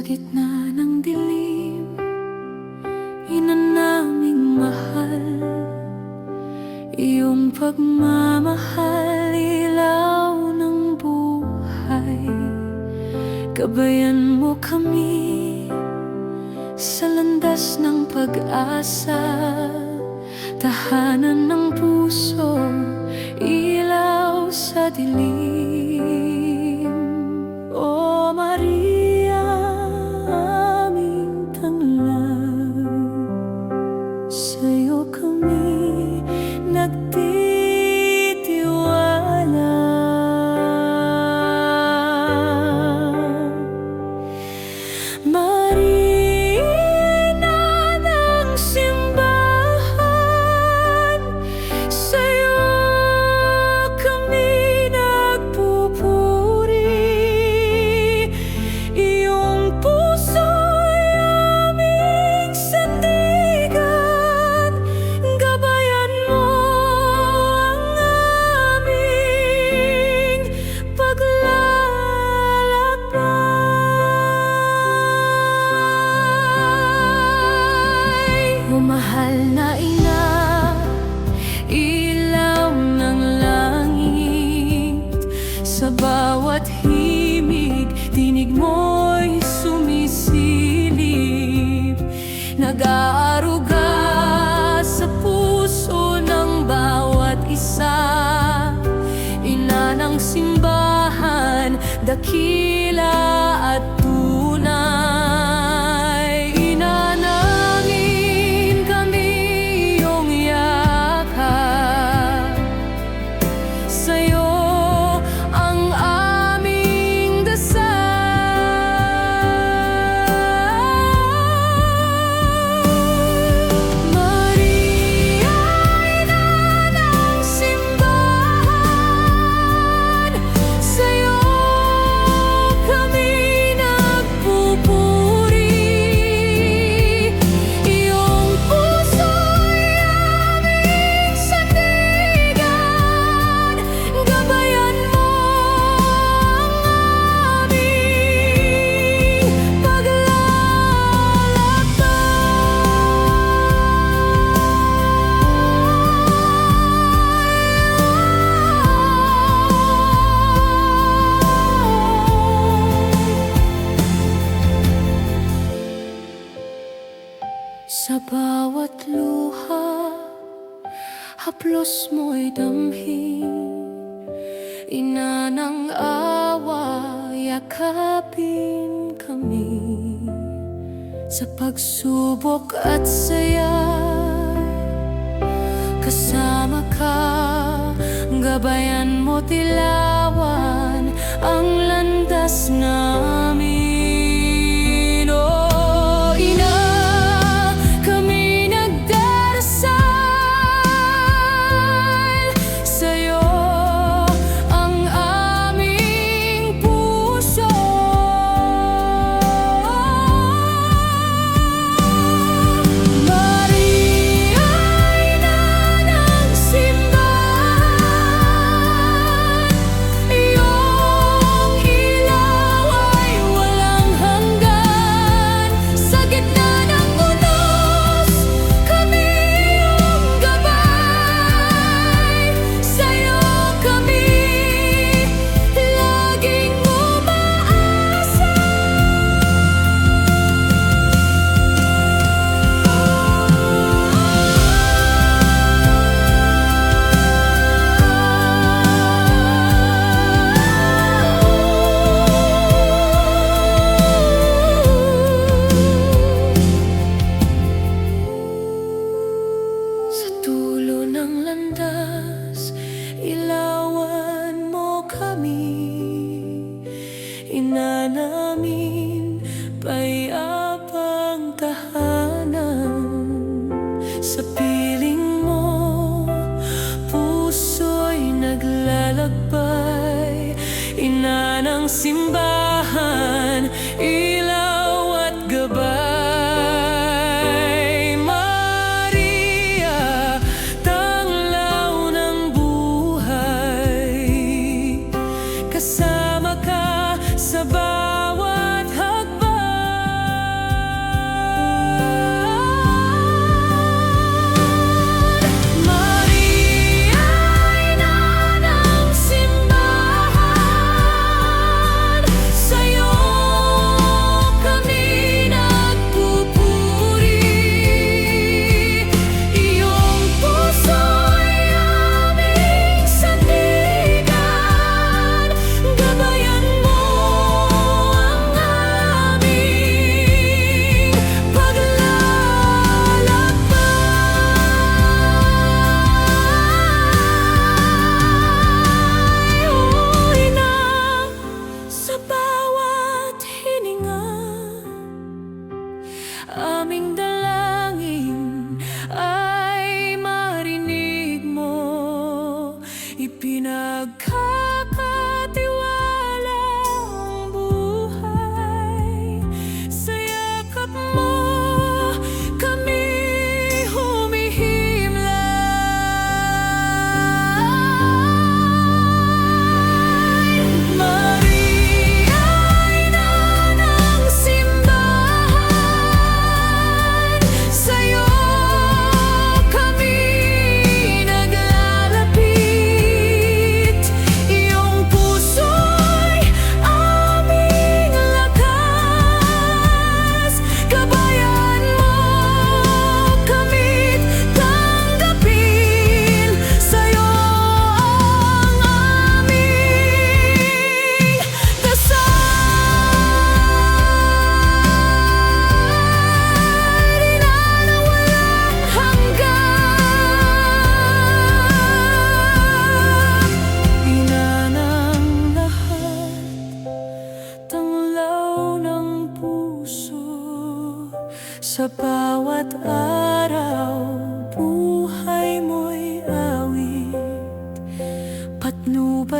gitna ng dilim, ina naming mahal, iyong pagmamahal, ilaw ng buhay. Gabayan mo kami sa landas ng pag-asa, tahanan ng puso, ilaw sa dilim. O Maria, aming tanglad, sa'yo kami nagtitiwala. Maria, ina ng simbahan, sa'yo kami nagpupuri. Iyong puso'y aming sandigan, gabayan mo ang aming paglalakbay. O mahal na ina, ilaw ng langit, sa bawat himig, tinig mo'y sumisilip, nag-aaruga sa puso ng bawat isa. Ina ng simbahan, dakila at tunay. Ina namin, kami iyong yakap, sa'yo ang aming dasal. Maria, ina ng simbahan, sa'yo kami nagpupuri. Iyong puso'y aming sandigan, gabayan mo ang aming paglalakbay. Sa bawat luha, haplos mo'y damhin. Ina ng awa, yakapin kami. Sa pagsubok at saya, kasama ka, gabayan mo, tilawan ang landas namin. O ina, kami nagdarasal, sa'yo ang aming puso. Maria, ina ng simbahan, iyong ilaw ay walang hanggan. Sa gitna ng unos, kami iyong gabay, sa'yo kami laging umaasa. Sa dulo ng landas, ilawan mo kami. Ina namin, payapang tahanan. Sa piling mo, puso'y naglalakbay. Ina ng simbahan, ilaw at gabay. Maria, tanglaw ng buhay, kasama ka sa bawat hakbay.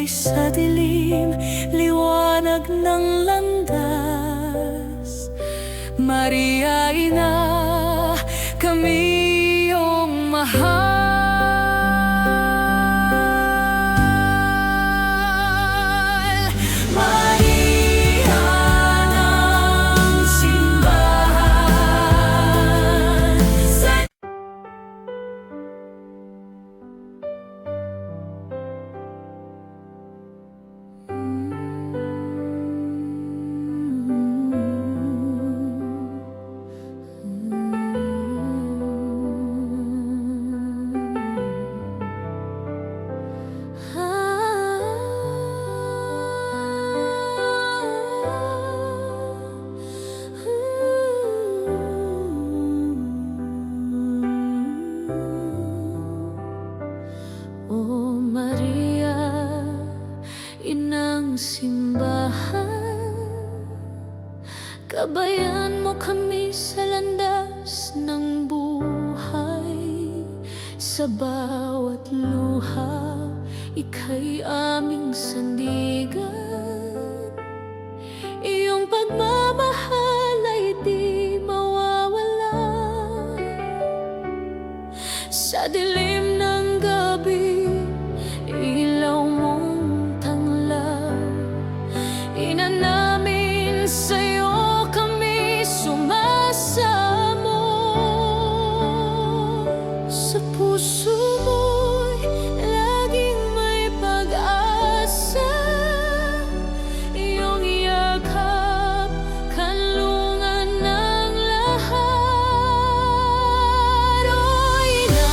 gabay sa dilim, liwanag ng landas. Maria, Ina, kami iyong mahal. Maria ng simbahan sa O Maria, inang simbahan, gabayan mo kami sa landas ng buhay. Sa bawat luha, ika'y aming sandigan. Iyong pagmamahal ay di mawawala. Sa dilim ng gabi, ilaw mong tanglaw. Ina namin, sa'yo kami sumasamo. Sa puso mo'y laging may pag-asa. Iyong yakap, kanlungan ng lahat. O Ina,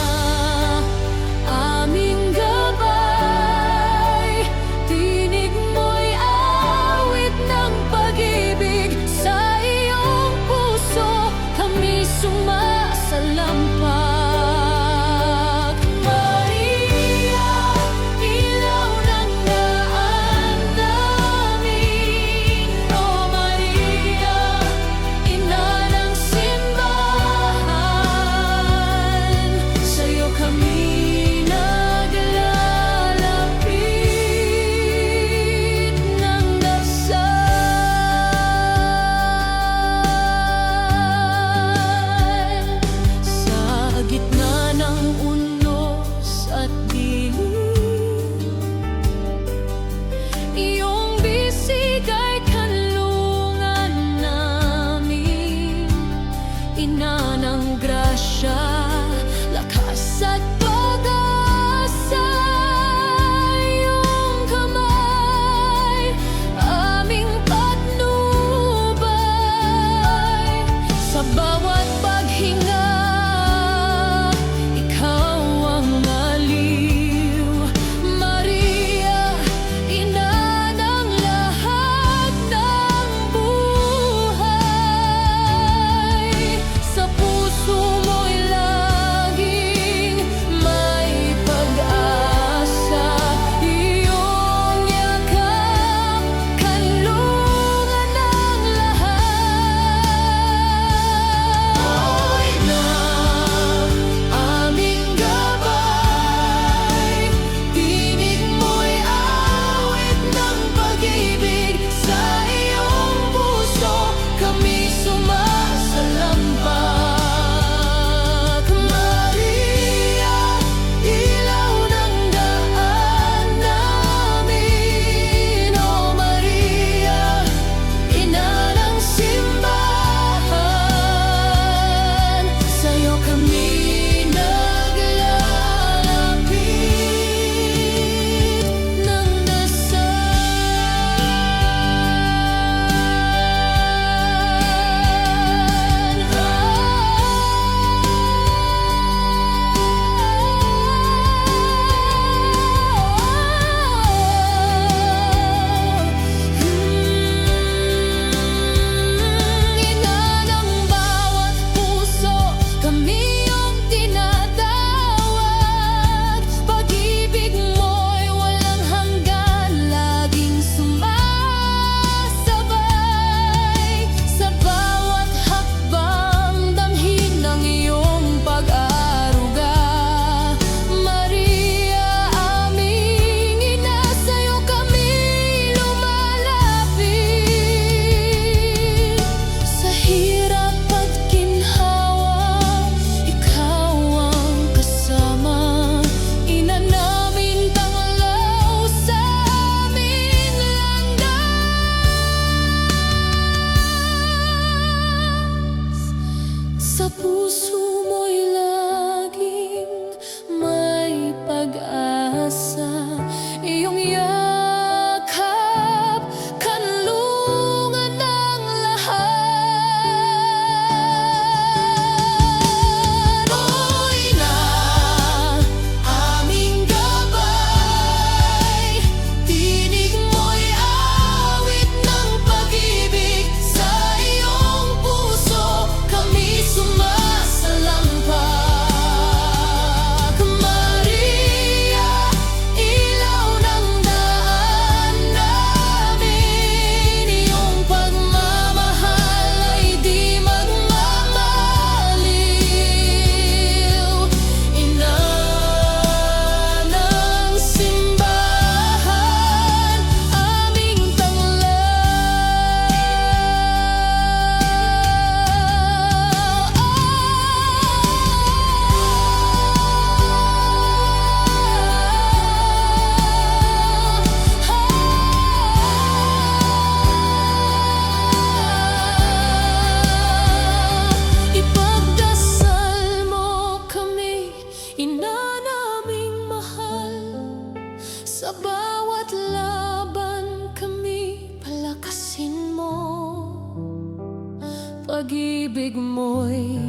pag-ibig mo'y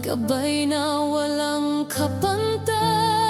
gabay na walang kapantay.